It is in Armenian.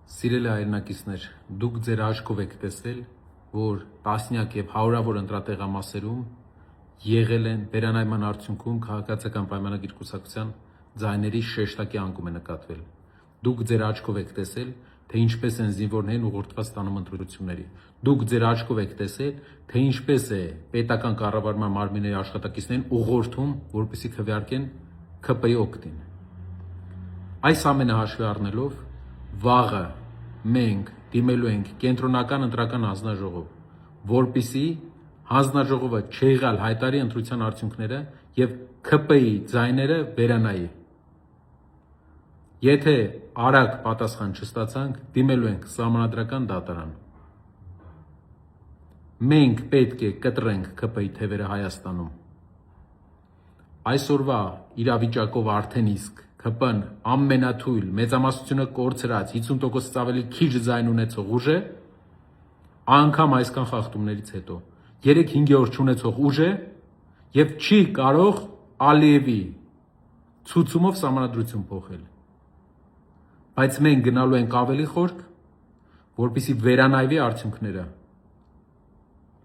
Սիրելի հայրենակիցներ, դուք ձեր աչքով եք տեսել, որ տասնյակ եւ հարյուրավոր ընտրատեղամասերում եղել են վերանայման արդյունքում քաղաքացիական պայմանագիր կուսակցության ձայների շեշտակի անկում է նկատվել։ Դուք ձեր աչքով եք տեսել, թե ինչպես են զինվորներին ուղղորդված ստանում ընտրությունների։ Դուք ձեր աչքով եք տեսել, թե ինչպես է պետական կառավարման մարմինների աշխատակիցներին ուղղորդում, որպեսզի քվեարկեն ՔՊ-ի օգտին։ Այս ամենը հաշվի առնելով վաղը մենք դիմելու ենք կենտրոնական ընտրական հանձնաժողով, որպեսզի հանձնաժողովը չեղյալ հայտարարի ընտրության արդյունքները եւ ՔՊ-ի ձայները վերանայի։ Եթե արագ պատասխան չստացանք, դիմելու ենք սահմանադրական դատարան։ Մենք պետք է կտրենք ՔՊ-ի թևերը Հայաստանում։ Այսօրվա իրավիճակով արդեն իսկ ՔՊ-ն ամենաթույլ, մեծամասնությունը կորցրած 50%-ից ավելի քիչ ձայն ունեցող ուժ է, անգամ այսքան խախտումներից հետո 3/5 չունեցող ուժ է եւ չի կարող Ալիևի ցուցումով սահմանադրություն փոխել։ Բայց մենք գնալու ենք ավելի խորք, որպեսզի վերանայվի արդյունքները։